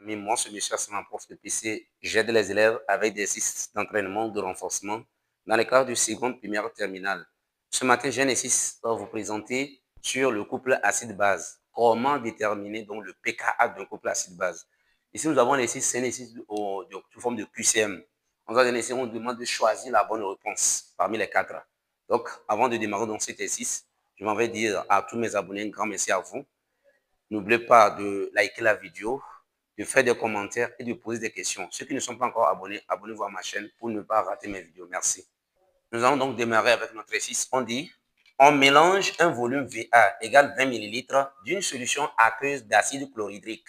Moi, c'est M. Hassan, prof de PC. J'aide les élèves avec des exercices d'entraînement, de renforcement dans le cadre du seconde primaire terminale. Ce matin, j'ai un exercice à vous présenter sur le couple acide-base. Comment déterminer donc le pKa d'un couple acide-base. Ici, nous avons un exercice, c'est un exercice sous forme de QCM. On demande de choisir la bonne réponse parmi les quatre. Donc, avant de démarrer dans cet exercice, je m'en vais dire à tous mes abonnés un grand merci à vous. N'oubliez pas de liker la vidéo, de faire des commentaires et de poser des questions. Ceux qui ne sont pas encore abonnés, abonnez-vous à ma chaîne pour ne pas rater mes vidéos. Merci. Nous allons donc démarrer avec notre exercice. On dit, on mélange un volume VA égale 20 ml d'une solution aqueuse d'acide chlorhydrique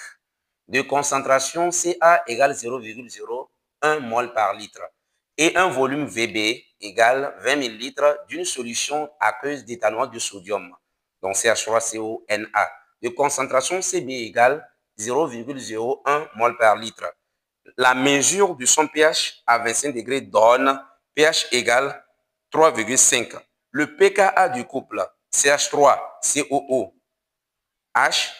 de concentration Ca égale 0,01 mol par litre et un volume VB égale 20 ml d'une solution aqueuse d'éthanoate de sodium, donc CH3CONA, de concentration Cb égale 0,01 mol par litre. La mesure de son pH à 25 degrés donne pH égale 3,5. Le pKa du couple CH3COO H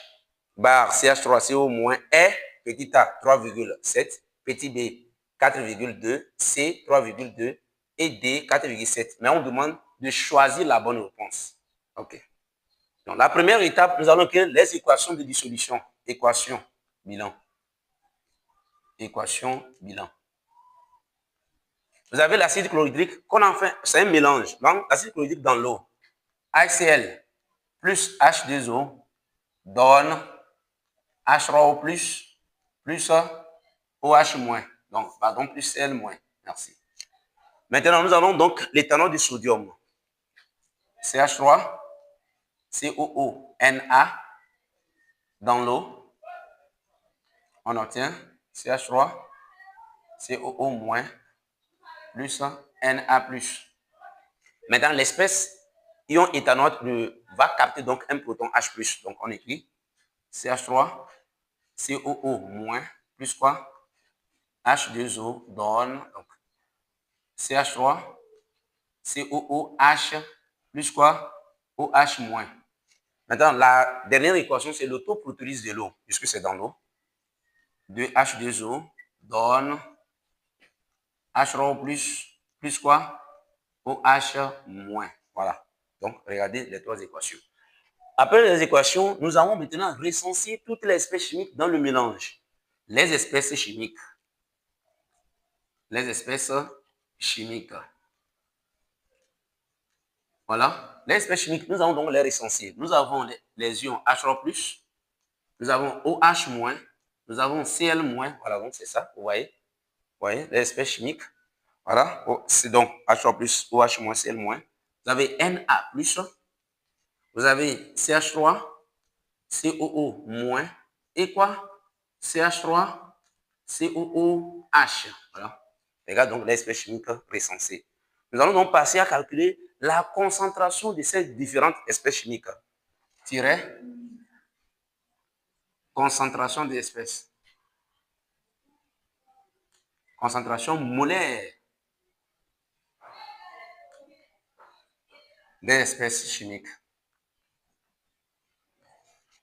bar CH3CO- est petit a 3,7, petit b 4,2, c 3,2 et d 4,7. Mais on demande de choisir la bonne réponse. OK. Donc, la première étape, nous allons créer les équations de dissolution. Équation, bilan. Équation, bilan. Vous avez l'acide chlorhydrique qu'on en fait, c'est un mélange. Donc, l'acide chlorhydrique dans l'eau, HCl plus H2O donne H3O plus OH moins. Donc, pardon, plus Cl moins. Merci. Maintenant, nous allons donc l'éthanol du sodium. CH3, COO, Na dans l'eau. On obtient CH3, COO moins plus Na plus. Maintenant, l'espèce ion éthanoate va capter donc un proton H plus. Donc, on écrit CH3, COO moins plus quoi? H2O donne donc CH3, COOH plus quoi? OH moins. Maintenant, la dernière équation, c'est le taux protolyse de l'eau, puisque c'est dans l'eau. 2H2O donne H3O plus quoi? OH moins. Voilà. Donc, regardez les trois équations. Après les équations, nous allons maintenant recenser toutes les espèces chimiques dans le mélange. Les espèces chimiques. Les espèces chimiques. Voilà. Les espèces chimiques, nous allons donc les recenser. Nous avons les ions H3+, nous avons OH-, nous avons Cl-. Voilà, donc c'est ça, vous voyez. Vous voyez, les espèces chimiques. Voilà, c'est donc H3+, OH-, Cl-. Vous avez Na+, vous avez CH3, COO-, et quoi? CH3, COOH. Voilà. Regarde donc les espèces chimiques recensées. Nous allons donc passer à calculer la concentration de ces différentes espèces chimiques. Tiret, concentration des espèces. Concentration molaire des espèces chimiques.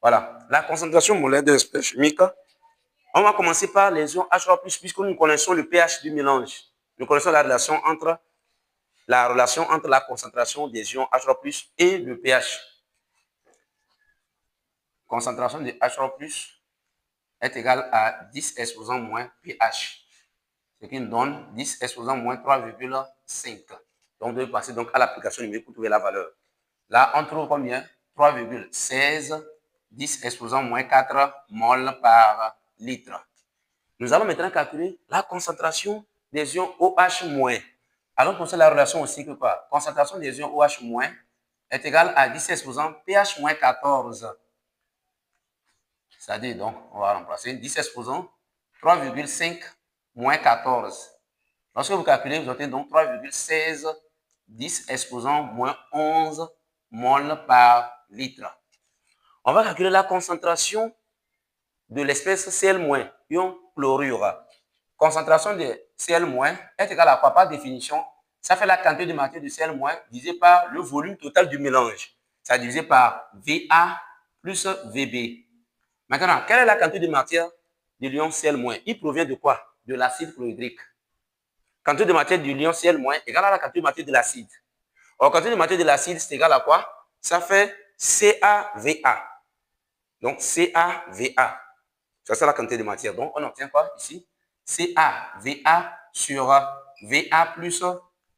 Voilà, la concentration molaire des espèces chimiques. On va commencer par les ions H3+, puisque nous connaissons le pH du mélange. Nous connaissons la relation entre la concentration des ions H3+, et le pH. Concentration de H3+, est égale à 10 exposant moins pH, ce qui nous donne 10 exposant moins 3,5. Donc, on devait passer donc à l'application numérique pour trouver la valeur. Là, on trouve combien? 3,16, 10 exposant moins 4 mol par litre. Nous allons maintenant calculer la concentration des ions OH-. Alors, pour ça, la relation aussi que quoi? Concentration des ions OH- est égale à 10 exposant pH-14. C'est-à-dire, donc, on va remplacer 10 exposant 3,5 moins 14. Lorsque vous calculez, vous obtenez donc 3,16, 10 exposant moins 11 mol par litre. On va calculer la concentration de l'espèce Cl-, ion chlorure. Concentration de Cl- est égale à quoi? Par définition, ça fait la quantité de matière de Cl- divisé par le volume total du mélange. Ça divisé par Va plus Vb. Maintenant, quelle est la quantité de matière de l'ion Cl-, il provient de quoi? De l'acide chlorhydrique. Quantité de matière du l'ion Cl- égale à la quantité de matière de l'acide. Alors, quantité de matière de l'acide, c'est égal à quoi? Ça fait CaVa. Donc, CaVa. Ça, c'est la quantité de matière. Donc, on obtient quoi ici? CaVa sur Va plus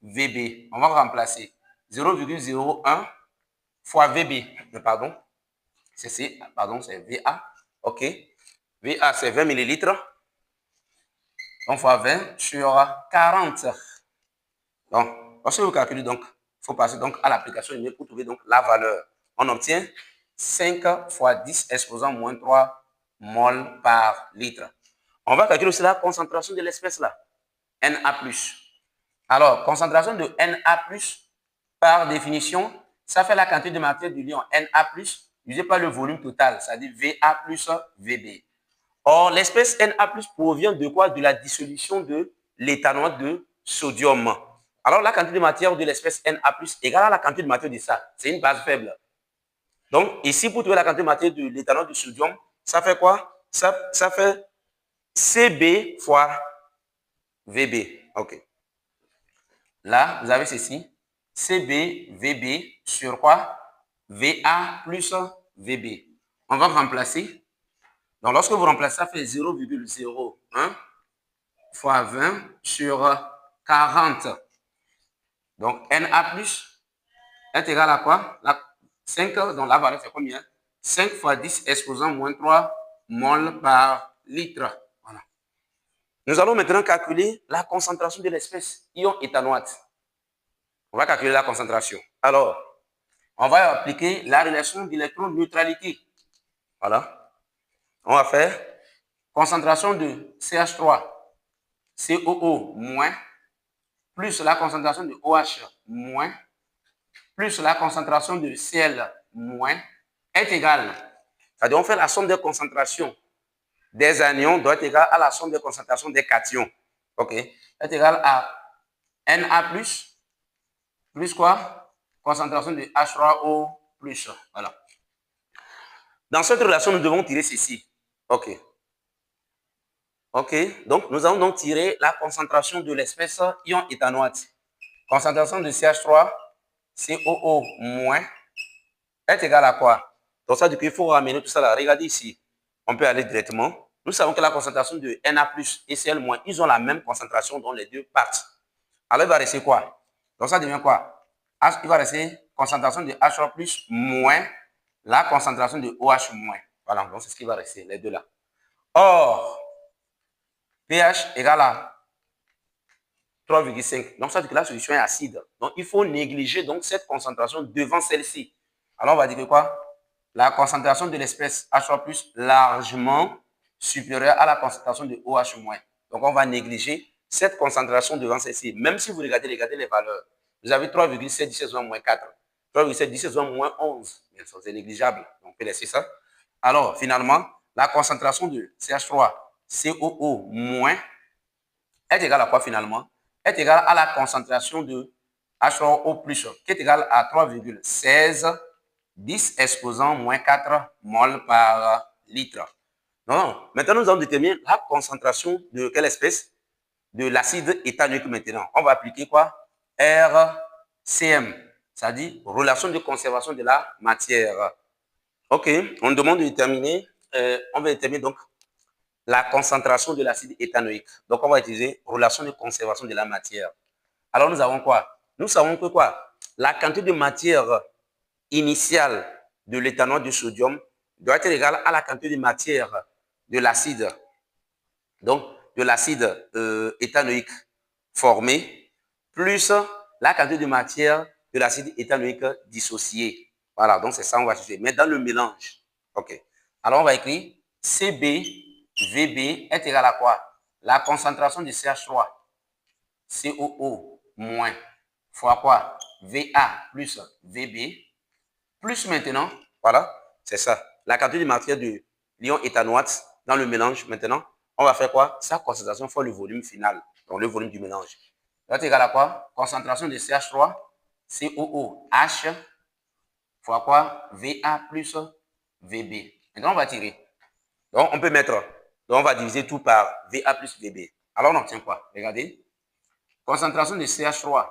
Vb. On va remplacer 0,01 fois Vb. Pardon. C'est Va. OK. Va, c'est 20 millilitres. Donc, fois 20 sur 40. Donc, lorsque vous calculez, donc, il faut passer donc, à l'application pour trouver donc, la valeur. On obtient 5 fois 10 exposant moins 3 mol par litre. On va calculer aussi la concentration de l'espèce là, Na+. Alors, concentration de Na+, par définition, ça fait la quantité de matière du lion Na+, divisé par le volume total, c'est-à-dire Va plus Vb. Or, l'espèce Na+, provient de quoi? De la dissolution de l'éthanoate de sodium. Alors, la quantité de matière de l'espèce Na+, égale à la quantité de matière de ça. C'est une base faible. Donc, ici, pour trouver la quantité de matière de l'éthanoate de sodium, ça fait quoi? Ça fait Cb fois Vb. OK. Là, vous avez ceci. Cb, Vb sur quoi? Va plus Vb. On va remplacer. Donc, lorsque vous remplacez, ça fait 0,01 fois 20 sur 40. Donc, Na+ est égal à quoi? 5, donc la valeur c'est combien? 5 fois 10 exposant moins 3 mol par litre. Voilà. Nous allons maintenant calculer la concentration de l'espèce ion éthanoate. On va calculer la concentration. Alors, on va appliquer la relation d'électroneutralité. Voilà. On va faire concentration de CH3, COO moins, plus la concentration de OH moins, plus la concentration de Cl moins, est égale. C'est-à-dire, on fait la somme des concentrations des anions doit être égale à la somme des concentrations des cations. OK? Est égale à Na+, plus quoi? Concentration de H3O+. Voilà. Dans cette relation, nous devons tirer ceci. OK. OK. Donc, nous allons donc tirer la concentration de l'espèce ion éthanoate. Concentration de CH3, COO- est égale à quoi? Donc, ça veut dire qu'il faut ramener tout ça là. Regardez ici. On peut aller directement. Nous savons que la concentration de Na+ et Cl-, ils ont la même concentration dans les deux parties. Alors, il va rester quoi? Donc, ça devient quoi? Il va rester concentration de H3+ moins la concentration de OH-. Voilà, donc c'est ce qui va rester, les deux là. Or, pH égale à 3,5. Donc, ça veut dire que la solution est acide. Donc, il faut négliger donc, cette concentration devant celle-ci. Alors, on va dire que quoi? La concentration de l'espèce H3+ largement supérieure à la concentration de OH-. Donc, on va négliger cette concentration devant celle-ci. Même si vous regardez les valeurs, vous avez 3,7 10 moins 4. 3,7 10 moins 11. Bien sûr, c'est négligeable. Donc, on peut laisser ça. Alors, finalement, la concentration de CH3, COO- est égale à quoi finalement? Est égale à la concentration de H3O+, qui est égale à 3,16 10 exposant moins 4 mol par litre. Non, maintenant nous allons déterminer la concentration de quelle espèce? De l'acide éthanoïque maintenant. On va appliquer quoi? RCM, c'est-à-dire relation de conservation de la matière. OK, on demande de déterminer, on va déterminer donc la concentration de l'acide éthanoïque. Donc, on va utiliser relation de conservation de la matière. Alors, nous avons quoi? Nous savons que quoi? La quantité de matière initiale de l'éthanoate de sodium doit être égale à la quantité de matière de l'acide. Donc, de l'acide éthanoïque formé, plus la quantité de matière de l'acide éthanoïque dissocié. Voilà, donc c'est ça, on va chercher. Mais dans le mélange. OK. Alors, on va écrire CbVb est égal à quoi? La concentration de CH3, COO moins, fois quoi? Va plus Vb, plus maintenant, voilà, c'est ça. La quantité de matière de l'ion éthanoate dans le mélange, maintenant, on va faire quoi? Sa concentration fois le volume final, donc le volume du mélange. Ça est égal à quoi? Concentration de CH3, COOH, fois quoi? Va plus Vb. Maintenant, on va tirer. Donc, on peut mettre Donc, on va diviser tout par VA plus VB. Alors, on obtient quoi? Regardez. Concentration de CH3,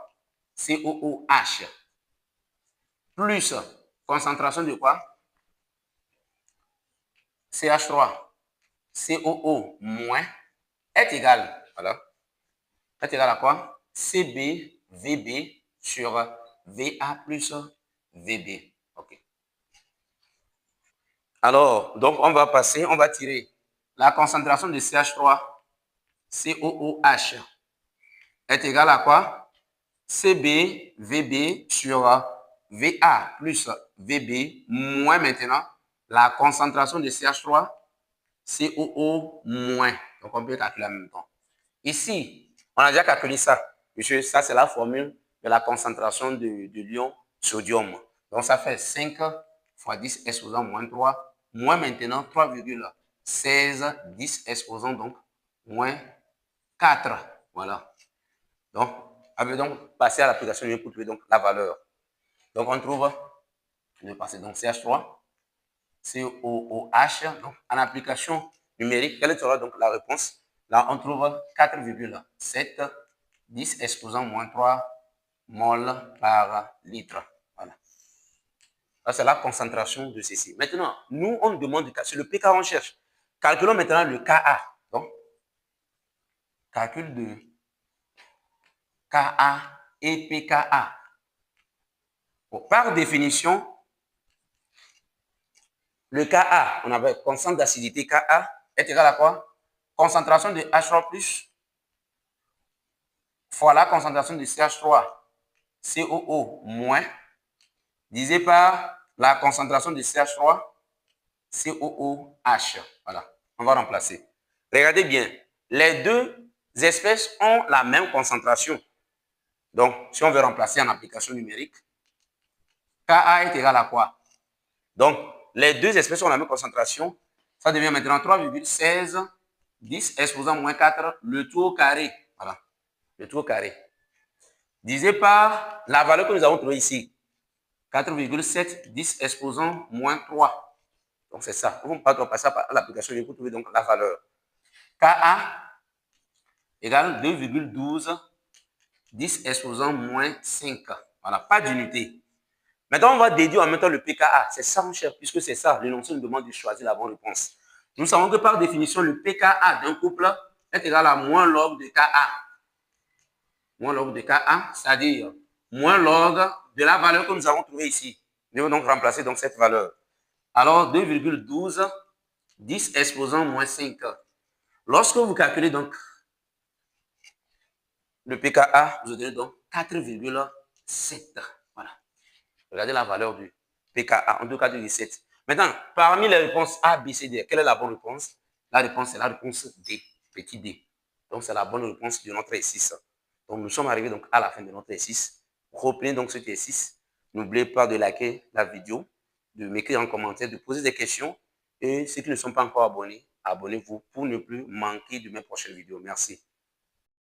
COOH, plus concentration de quoi? CH3, COO moins, est égal, voilà, est égal à quoi? CB, VB sur VA plus VB. OK. Alors, donc, on va passer, on va tirer la concentration de CH3, COOH, est égal à quoi? CB, VB sur VA plus VB moins maintenant la concentration de CH3, COO moins. Donc, on peut calculer en même temps. Ici, on a déjà calculé ça. Monsieur, ça, c'est la formule de la concentration de l'ion sodium. Donc, ça fait 5 fois 10 exposant moins 3, moins maintenant 3,16, 10 exposant donc moins 4. Voilà. Donc, passer à l'application numérique pour trouver donc la valeur. Donc, on trouve, je vais passer donc CH3, COOH. Donc, en application numérique, quelle sera donc la réponse? Là, on trouve 4,7, 10 exposant moins 3 mol par litre. Voilà. Ça, c'est la concentration de ceci. Maintenant, nous, on demande, c'est le pK on cherche. Calculons maintenant le Ka. Donc, calcul de Ka et pKa. Bon, par définition, le Ka, on avait constante d'acidité Ka est égal à quoi? Concentration de H3+ fois la concentration de CH3 COO moins divisé par la concentration de CH3 COOH. Voilà, on va remplacer. Regardez bien, les deux espèces ont la même concentration. Donc, si on veut remplacer en application numérique, Ka est égal à quoi? Donc, les deux espèces ont la même concentration. Ça devient maintenant 3,16, 10 exposant moins 4, le tout au carré. Voilà, le tout au carré. Divisé par la valeur que nous avons trouvée ici. 4,7, 10 exposant moins 3. Donc, c'est ça. On va passer à l'application et vous trouvez donc la valeur. Ka égale 2,12, 10 exposant moins 5. Voilà, pas d'unité. Maintenant, on va déduire en même temps le pKa. C'est ça, mon cher, puisque c'est ça. L'énoncé nous demande de choisir la bonne réponse. Nous savons que par définition, le pKa d'un couple est égal à moins log de Ka. Moins log de Ka, c'est-à-dire moins log de la valeur que nous avons trouvée ici. Nous devons donc remplacer donc cette valeur. Alors, 2,12, 10 exposant moins 5. Lorsque vous calculez donc le pKa, vous obtenez donc 4,7. Voilà. Regardez la valeur du pKa, en tout cas 4,7. Maintenant, parmi les réponses A, B, C, D, quelle est la bonne réponse? La réponse, c'est la réponse D, petit d. Donc, c'est la bonne réponse de notre exercice. Donc, nous sommes arrivés donc à la fin de notre exercice. Reprenez donc cet exercice. N'oubliez pas de liker la vidéo, de m'écrire en commentaire, de poser des questions. Et ceux qui ne sont pas encore abonnés, abonnez-vous pour ne plus manquer de mes prochaines vidéos. Merci.